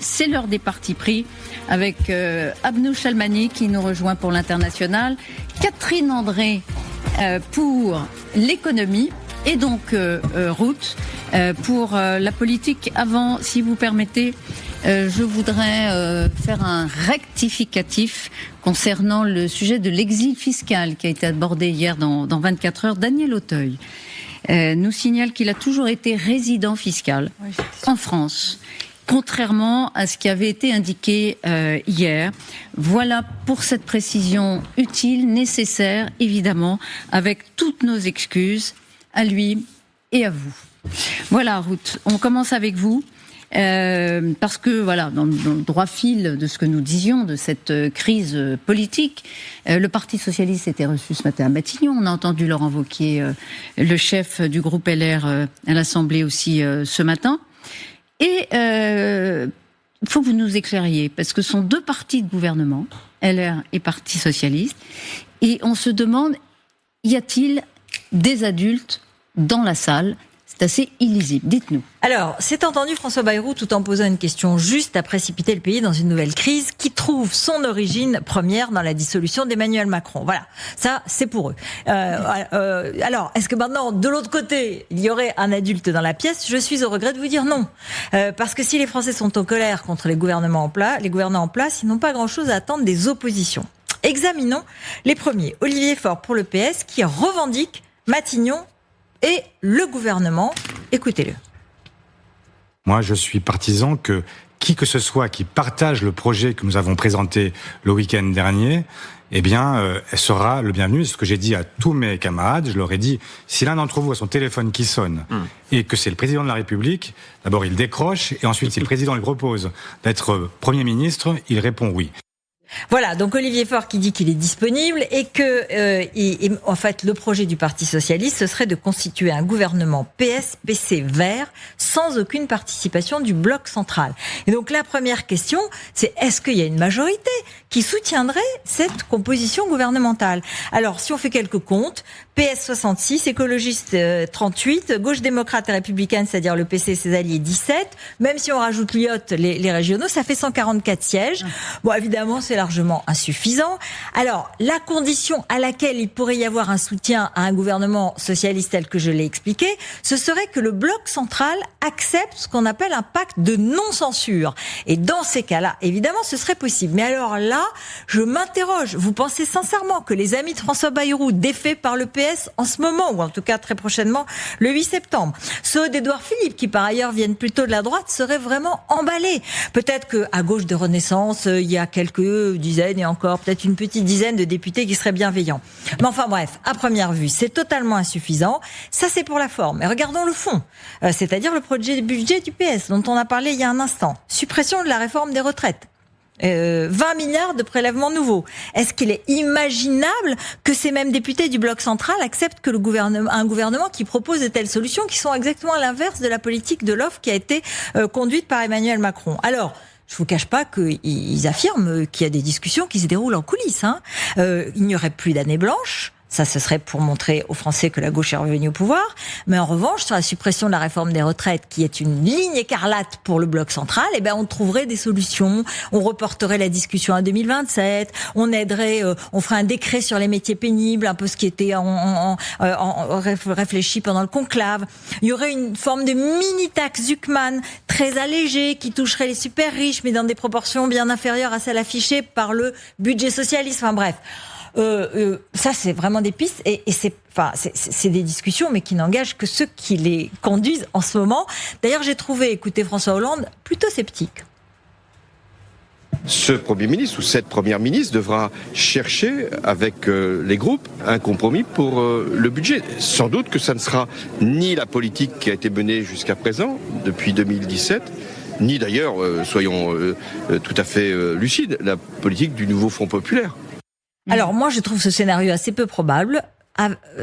c'est l'heure des partis pris avec Abnou Chalmani qui nous rejoint pour l'International, Catherine André pour l'économie et donc Ruth pour la politique. Avant, si vous permettez, je voudrais faire un rectificatif concernant le sujet de l'exil fiscal qui a été abordé hier dans 24 heures. Daniel Auteuil nous signale qu'il a toujours été résident fiscal en France, contrairement à ce qui avait été indiqué hier. Voilà pour cette précision utile, nécessaire, évidemment, avec toutes nos excuses à lui et à vous. Voilà, Ruth, on commence avec vous. Parce que voilà, dans le droit fil de ce que nous disions de cette crise politique, le Parti socialiste était reçu ce matin à Matignon. On a entendu Laurent Wauquiez, le chef du groupe LR à l'Assemblée aussi ce matin. Et il faut que vous nous éclairiez, parce que ce sont deux partis de gouvernement, LR et Parti socialiste, et on se demande, y a-t-il des adultes dans la salle ? C'est assez illisible. Dites-nous. Alors, c'est entendu François Bayrou tout en posant une question juste à précipiter le pays dans une nouvelle crise qui trouve son origine première dans la dissolution d'Emmanuel Macron. Voilà, ça c'est pour eux. Alors, est-ce que maintenant, de l'autre côté, il y aurait un adulte dans la pièce ? Je suis au regret de vous dire non. Parce que si les Français sont en colère contre les gouvernants en place, ils n'ont pas grand-chose à attendre des oppositions. Examinons les premiers. Olivier Faure pour le PS qui revendique Matignon et le gouvernement. Écoutez-le. Moi, je suis partisan que qui que ce soit qui partage le projet que nous avons présenté le week-end dernier, eh bien, elle sera le bienvenu. C'est ce que j'ai dit à tous mes camarades. Je leur ai dit, si l'un d'entre vous a son téléphone qui sonne et que c'est le président de la République, d'abord il décroche et ensuite si le président lui propose d'être Premier ministre, il répond oui. Voilà, donc Olivier Faure qui dit qu'il est disponible et que, en fait, le projet du Parti socialiste, ce serait de constituer un gouvernement PS-PC vert sans aucune participation du bloc central. Et donc la première question, c'est est-ce qu'il y a une majorité qui soutiendrait cette composition gouvernementale ? Alors, si on fait quelques comptes, PS 66, écologiste 38, gauche démocrate et républicaine, c'est-à-dire le PC et ses alliés 17, même si on rajoute l'IOT, les régionaux, ça fait 144 sièges. Bon, évidemment, c'est largement insuffisant. Alors, la condition à laquelle il pourrait y avoir un soutien à un gouvernement socialiste tel que je l'ai expliqué, ce serait que le bloc central accepte ce qu'on appelle un pacte de non-censure. Et dans ces cas-là, évidemment, ce serait possible. Mais alors là, je m'interroge. Vous pensez sincèrement que les amis de François Bayrou, défaits par le PS en ce moment, ou en tout cas très prochainement, le 8 septembre, ceux d'Édouard Philippe, qui par ailleurs viennent plutôt de la droite, seraient vraiment emballés. Peut-être qu'à gauche de Renaissance, il y a quelques dizaines et encore peut-être une petite dizaine de députés qui seraient bienveillants. Mais enfin bref, à première vue, c'est totalement insuffisant. Ça, c'est pour la forme. Mais regardons le fond, c'est-à-dire le projet de budget du PS dont on a parlé il y a un instant. Suppression de la réforme des retraites. 20 milliards de prélèvements nouveaux. Est-ce qu'il est imaginable que ces mêmes députés du bloc central acceptent que un gouvernement qui propose de telles solutions qui sont exactement à l'inverse de la politique de l'offre qui a été conduite par Emmanuel Macron ? Alors, je vous cache pas qu'ils affirment qu'il y a des discussions qui se déroulent en coulisses. Il n'y aurait plus d'année blanche. Ça, ce serait pour montrer aux Français que la gauche est revenue au pouvoir. Mais en revanche, sur la suppression de la réforme des retraites, qui est une ligne écarlate pour le bloc central, eh ben, on trouverait des solutions. On reporterait la discussion à 2027. On aiderait, on ferait un décret sur les métiers pénibles, un peu ce qui était réfléchi pendant le conclave. Il y aurait une forme de mini-taxe Zuckman, très allégée, qui toucherait les super riches, mais dans des proportions bien inférieures à celles affichées par le budget socialiste. Enfin bref. Ça, c'est vraiment des pistes et c'est des discussions, mais qui n'engagent que ceux qui les conduisent en ce moment. D'ailleurs, j'ai trouvé, écoutez, François Hollande plutôt sceptique. Ce Premier ministre ou cette Première ministre devra chercher avec les groupes un compromis pour le budget. Sans doute que ça ne sera ni la politique qui a été menée jusqu'à présent, depuis 2017, ni d'ailleurs, soyons tout à fait lucides, la politique du nouveau Front populaire. Alors moi, je trouve ce scénario assez peu probable.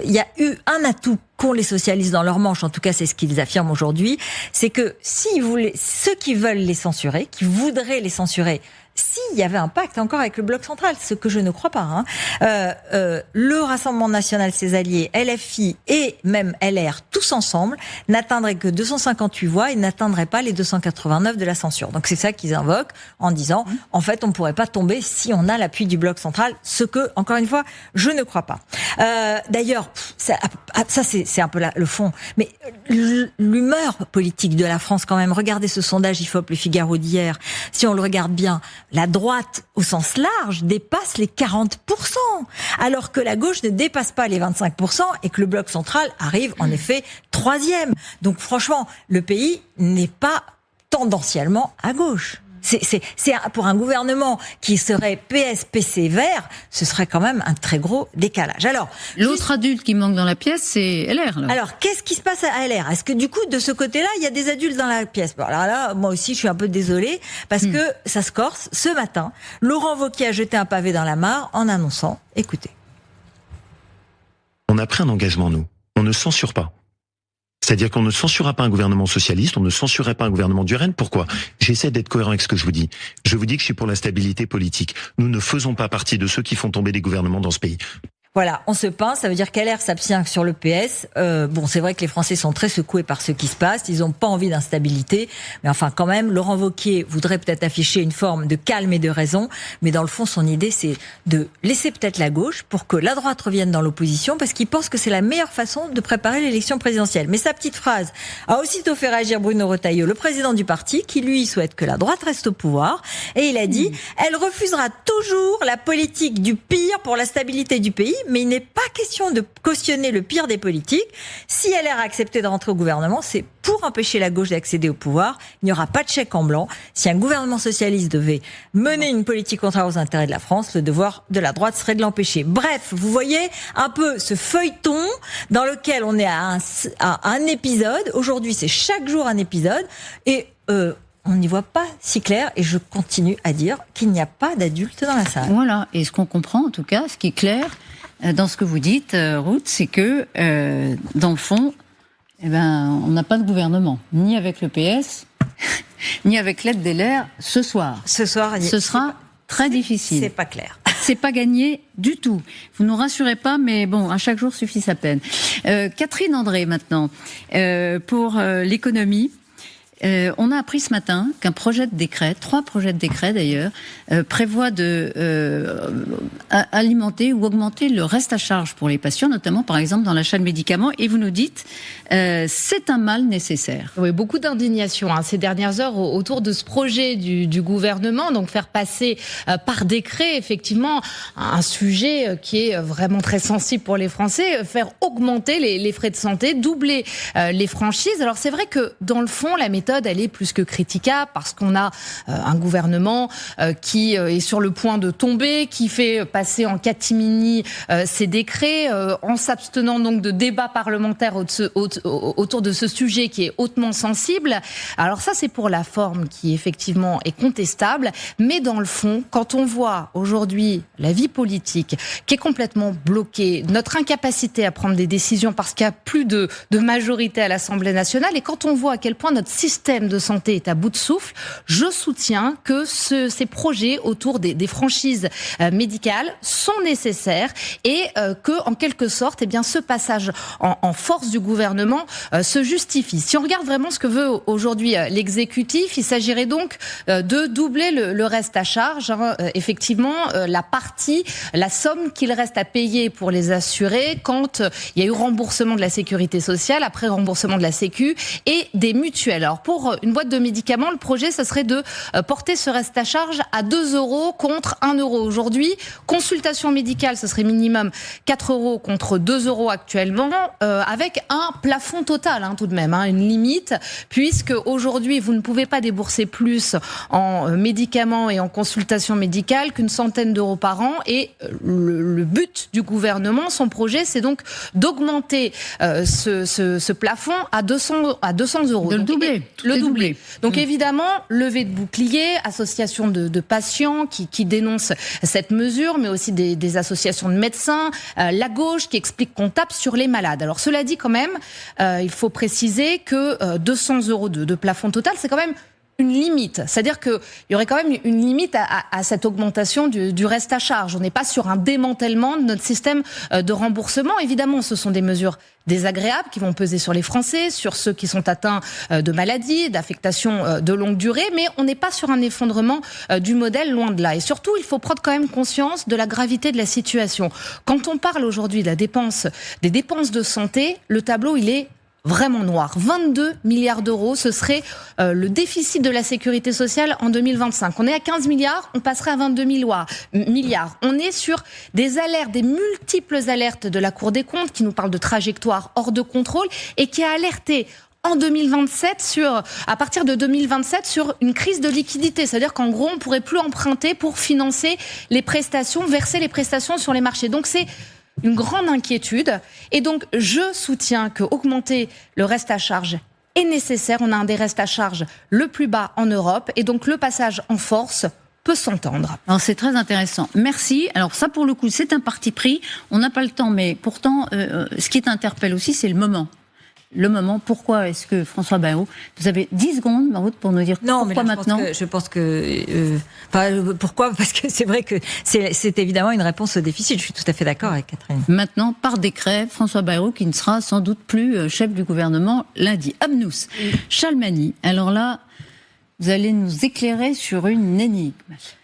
Il y a eu un atout qu'ont les socialistes dans leur manche, en tout cas c'est ce qu'ils affirment aujourd'hui, c'est que ceux qui veulent les censurer, qui voudraient les censurer, s'il y avait un pacte encore avec le bloc central, ce que je ne crois pas, le Rassemblement national, ses alliés, LFI et même LR, tous ensemble, n'atteindraient que 258 voix et n'atteindraient pas les 289 de la censure. Donc c'est ça qu'ils invoquent en disant, en fait, on ne pourrait pas tomber si on a l'appui du bloc central, ce que, encore une fois, je ne crois pas. D'ailleurs, ça c'est un peu le fond, mais l'humeur politique de la France quand même, regardez ce sondage IFOP, le Figaro d'hier, si on le regarde bien, la droite, au sens large, dépasse les 40%, alors que la gauche ne dépasse pas les 25% et que le bloc central arrive, en effet, 3e. Donc franchement, le pays n'est pas tendanciellement à gauche. C'est pour un gouvernement qui serait PS, PC, Vert, ce serait quand même un très gros décalage. Alors, l'autre adulte qui manque dans la pièce, c'est LR. Là. Alors, qu'est-ce qui se passe à LR? Est-ce que du coup, de ce côté-là, il y a des adultes dans la pièce? Bon, alors là, moi aussi, je suis un peu désolée parce que ça se corse. Ce matin, Laurent Wauquiez a jeté un pavé dans la mare en annonçant, écoutez. On a pris un engagement, nous. On ne censure pas. C'est-à-dire qu'on ne censurera pas un gouvernement socialiste, on ne censurerait pas un gouvernement du RN. Pourquoi? J'essaie d'être cohérent avec ce que je vous dis. Je vous dis que je suis pour la stabilité politique. Nous ne faisons pas partie de ceux qui font tomber des gouvernements dans ce pays. Voilà, on se peint, ça veut dire qu'LR s'abstient sur le PS. Bon, c'est vrai que les Français sont très secoués par ce qui se passe, ils n'ont pas envie d'instabilité, mais enfin quand même, Laurent Wauquiez voudrait peut-être afficher une forme de calme et de raison, mais dans le fond, son idée, c'est de laisser peut-être la gauche pour que la droite revienne dans l'opposition, parce qu'il pense que c'est la meilleure façon de préparer l'élection présidentielle. Mais sa petite phrase a aussitôt fait réagir Bruno Retailleau, le président du parti, qui lui souhaite que la droite reste au pouvoir, et il a dit « Elle refusera toujours la politique du pire pour la stabilité du pays », mais il n'est pas question de cautionner le pire des politiques. Si LR a accepté de rentrer au gouvernement, c'est pour empêcher la gauche d'accéder au pouvoir. Il n'y aura pas de chèque en blanc. Si un gouvernement socialiste devait mener une politique contraire aux intérêts de la France, le devoir de la droite serait de l'empêcher. Bref, vous voyez un peu ce feuilleton dans lequel on est à un épisode. Aujourd'hui, c'est chaque jour un épisode. Et on n'y voit pas si clair, et je continue à dire qu'il n'y a pas d'adultes dans la salle. Voilà, et ce qu'on comprend en tout cas, ce qui est clair dans ce que vous dites, Ruth, c'est que dans le fond, on n'a pas de gouvernement, ni avec le PS, ni avec l'aide des LR ce soir. Ce soir, ce sera très difficile. C'est pas clair. C'est pas gagné du tout. Vous nous rassurez pas, mais bon, à chaque jour suffit sa peine. Catherine André, maintenant, pour l'économie. On a appris ce matin qu'un projet de décret, 3 projets de décret d'ailleurs, prévoit de alimenter ou augmenter le reste à charge pour les patients, notamment par exemple dans l'achat de médicaments. Et vous nous dites, c'est un mal nécessaire. Oui, beaucoup d'indignation ces dernières heures autour de ce projet du gouvernement, donc faire passer par décret effectivement un sujet qui est vraiment très sensible pour les Français, faire augmenter les frais de santé, doubler les franchises. Alors c'est vrai que dans le fond, la méthode elle est plus que critiquable parce qu'on a un gouvernement qui est sur le point de tomber, qui fait passer en catimini ces décrets, en s'abstenant donc de débats parlementaires autour de ce sujet qui est hautement sensible. Alors ça, c'est pour la forme qui effectivement est contestable, mais dans le fond, quand on voit aujourd'hui la vie politique qui est complètement bloquée, notre incapacité à prendre des décisions parce qu'il n'y a plus de majorité à l'Assemblée nationale, et quand on voit à quel point notre système de santé est à bout de souffle, je soutiens que ces projets autour des franchises médicales sont nécessaires et que, en quelque sorte, ce passage en force du gouvernement se justifie. Si on regarde vraiment ce que veut aujourd'hui l'exécutif, il s'agirait donc de doubler le reste à charge. Effectivement, la somme qu'il reste à payer pour les assurés quand il y a eu remboursement de la sécurité sociale, après remboursement de la Sécu et des mutuelles. Alors, pour une boîte de médicaments, le projet, ça serait de porter ce reste à charge à 2 € contre 1 € aujourd'hui. Consultation médicale, ce serait minimum 4 € contre 2 € actuellement, avec un plafond total tout de même, une limite, puisque aujourd'hui, vous ne pouvez pas débourser plus en médicaments et en consultation médicale qu'une centaine d'euros par an. Et le but du gouvernement, son projet, c'est donc d'augmenter ce plafond à 200 €. De le doubler. le doubler. Donc évidemment, levée de boucliers, association de patients qui dénoncent cette mesure, mais aussi des associations de médecins, la gauche qui explique qu'on tape sur les malades. Alors cela dit quand même, il faut préciser que 200 € de plafond total, c'est quand même une limite. C'est-à-dire qu'il y aurait quand même une limite à cette augmentation du reste à charge. On n'est pas sur un démantèlement de notre système de remboursement. Évidemment, ce sont des mesures désagréables qui vont peser sur les Français, sur ceux qui sont atteints de maladies, d'affectations de longue durée, mais on n'est pas sur un effondrement du modèle, loin de là. Et surtout, il faut prendre quand même conscience de la gravité de la situation. Quand on parle aujourd'hui de des dépenses de santé, le tableau, il est vraiment noir. 22 milliards d'euros, ce serait le déficit de la sécurité sociale en 2025. On est à 15 milliards, on passerait à 22 milliards. On est sur des alertes, des multiples alertes de la Cour des comptes qui nous parlent de trajectoire hors de contrôle et qui a alerté en 2027 à partir de 2027 sur une crise de liquidité. C'est-à-dire qu'en gros, on pourrait plus emprunter pour financer les prestations, verser les prestations sur les marchés. Donc c'est une grande inquiétude. Et donc, je soutiens que augmenter le reste à charge est nécessaire. On a un des restes à charge le plus bas en Europe. Et donc, le passage en force peut s'entendre. Alors, c'est très intéressant. Merci. Alors, ça, pour le coup, c'est un parti pris. On n'a pas le temps, mais pourtant, ce qui t'interpelle aussi, c'est le moment. Le moment, pourquoi est-ce que François Bayrou, vous avez 10 secondes, Maroud, pour nous dire non, pourquoi mais là, maintenant je pense que pourquoi ? Parce que c'est vrai que c'est évidemment une réponse au déficit. Je suis tout à fait d'accord avec Catherine. Maintenant, par décret, François Bayrou, qui ne sera sans doute plus chef du gouvernement lundi. Abnous Chalmani, alors là, vous allez nous éclairer sur une énigme.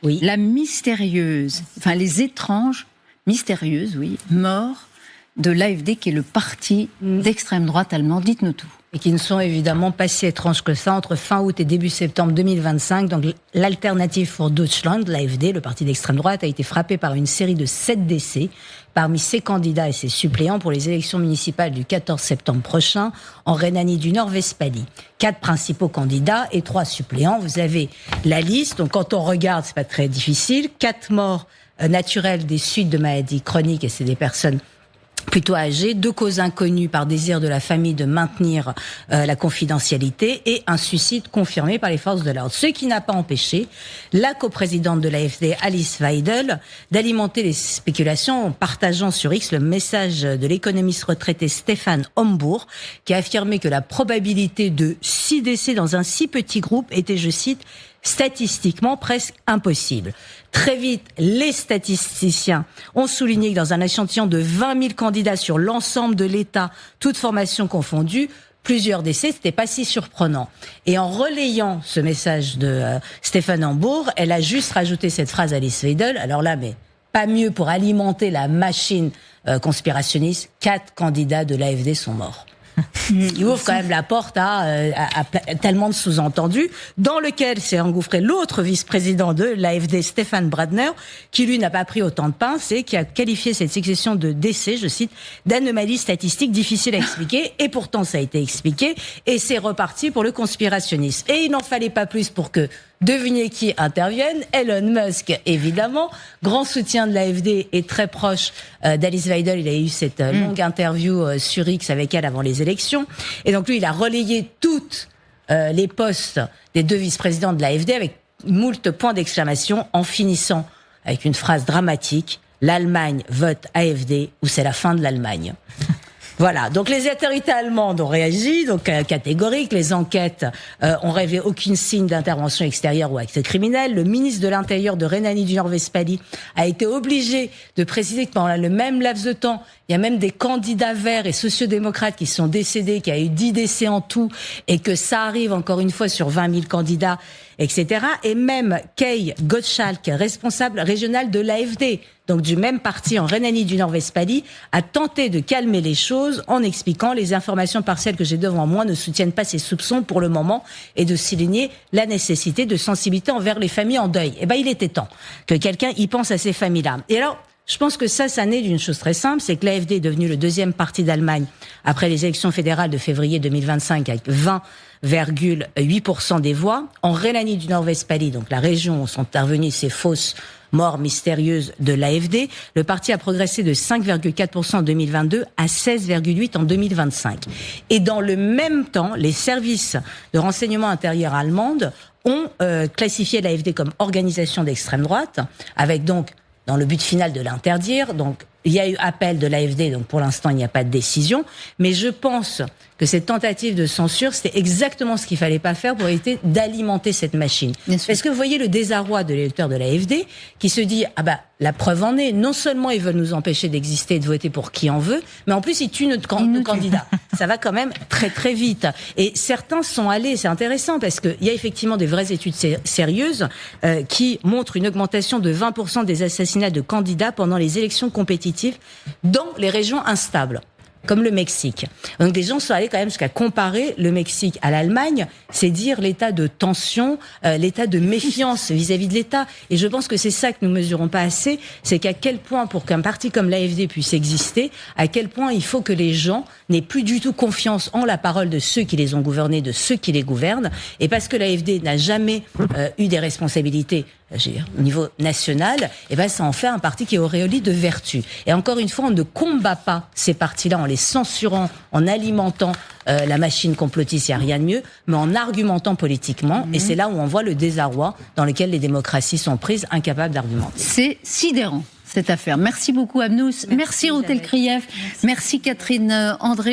Oui. La mystérieuse, enfin les étranges, mystérieuses, oui, morts de l'AfD, qui est le parti d'extrême droite allemand. Dites-nous tout. Et qui ne sont évidemment pas si étranges que ça. Entre fin août et début septembre 2025, donc l'Alternative für Deutschland, l'AfD, le parti d'extrême droite, a été frappé par une série de 7 décès parmi ses candidats et ses suppléants pour les élections municipales du 14 septembre prochain en Rhénanie du Nord-Westphalie. 4 principaux candidats et 3 suppléants. Vous avez la liste. Donc quand on regarde, c'est pas très difficile. 4 morts naturelles des suites de maladies chroniques, et c'est des personnes plutôt âgées, 2 causes inconnues par désir de la famille de maintenir la confidentialité, et un suicide confirmé par les forces de l'ordre. Ce qui n'a pas empêché la coprésidente de l'AfD, Alice Weidel, d'alimenter les spéculations en partageant sur X le message de l'économiste retraité Stéphane Hombourg, qui a affirmé que la probabilité de 6 décès dans un si petit groupe était, je cite, statistiquement presque impossible. Très vite, les statisticiens ont souligné que dans un échantillon de 20 000 candidats sur l'ensemble de l'État, toutes formations confondues, plusieurs décès, c'était pas si surprenant. Et en relayant ce message de Stéphane Hombourg, elle a juste rajouté cette phrase Alice Weidel. Alors là, mais pas mieux pour alimenter la machine conspirationniste. 4 candidats de l'AfD sont morts. Il ouvre quand même la porte à tellement de sous-entendus, dans lequel s'est engouffré l'autre vice-président de l'AfD, Stéphane Bradner, qui lui n'a pas pris autant de pinces et qui a qualifié cette succession de décès, je cite, d'anomalies statistiques difficiles à expliquer, et pourtant ça a été expliqué, et c'est reparti pour le conspirationnisme. Et il n'en fallait pas plus pour que devinez qui intervienne, Elon Musk, évidemment, grand soutien de l'AfD et très proche d'Alice Weidel. Il a eu cette longue interview sur X avec elle avant les élections. Et donc lui, il a relayé toutes les postes des 2 vice-présidents de l'AfD avec moult points d'exclamation, en finissant avec une phrase dramatique: l'Allemagne vote AfD ou c'est la fin de l'Allemagne. Voilà, donc les autorités allemandes ont réagi, donc catégorique. Les enquêtes ont révélé aucun signe d'intervention extérieure ou acte criminel. Le ministre de l'Intérieur de Rhénanie du Nord-Westphalie a été obligé de préciser que pendant le même laps de temps, il y a même des candidats verts et sociodémocrates qui sont décédés, qu'il y a eu 10 décès en tout, et que ça arrive encore une fois sur 20 000 candidats, etc. Et même Kay Gottschalk, responsable régional de l'AfD, donc du même parti en Rhénanie du Nord-Westphalie, a tenté de calmer les choses en expliquant: les informations partielles que j'ai devant moi ne soutiennent pas ces soupçons pour le moment, et de souligner la nécessité de sensibilité envers les familles en deuil. Eh ben, il était temps que quelqu'un y pense à ces familles-là. Et alors, Je pense que ça naît d'une chose très simple, c'est que l'AfD est devenu le deuxième parti d'Allemagne après les élections fédérales de février 2025 avec 20,8% des voix. En Rhénanie du Nord-Westphalie, donc la région où sont intervenues ces fausses morts mystérieuses de l'AfD, le parti a progressé de 5,4% en 2022 à 16,8% en 2025. Et dans le même temps, les services de renseignement intérieur allemands ont classifié l'AfD comme organisation d'extrême droite, avec donc dans le but final de l'interdire. Donc, il y a eu appel de l'AfD, donc pour l'instant, il n'y a pas de décision. Mais je pense que cette tentative de censure, c'était exactement ce qu'il fallait pas faire pour éviter d'alimenter cette machine. Parce que vous voyez le désarroi de l'électeur de l'AfD qui se dit, ah bah, la preuve en est, non seulement ils veulent nous empêcher d'exister et de voter pour qui on veut, mais en plus ils tuent nos candidats. Ça va quand même très très vite. Et certains sont allés, c'est intéressant parce qu'il y a effectivement des vraies études sérieuses qui montrent une augmentation de 20% des assassinats de candidats pendant les élections compétitives dans les régions instables, comme le Mexique. Donc des gens sont allés quand même jusqu'à comparer le Mexique à l'Allemagne, c'est dire l'état de tension, l'état de méfiance vis-à-vis de l'État. Et je pense que c'est ça que nous mesurons pas assez, c'est qu'à quel point, pour qu'un parti comme l'AfD puisse exister, à quel point il faut que les gens n'aient plus du tout confiance en la parole de ceux qui les ont gouvernés, de ceux qui les gouvernent. Et parce que l'AfD n'a jamais eu des responsabilités au niveau national, et ben ça en fait un parti qui est auréolé de vertu. Et encore une fois, on ne combat pas ces partis-là en les censurant, en alimentant la machine complotiste, il n'y a rien de mieux, mais en argumentant politiquement. Et c'est là où on voit le désarroi dans lequel les démocraties sont prises, incapables d'argumenter. C'est sidérant, cette affaire. Merci beaucoup, Abnous. Merci Ruth Elkrief. Merci Catherine André.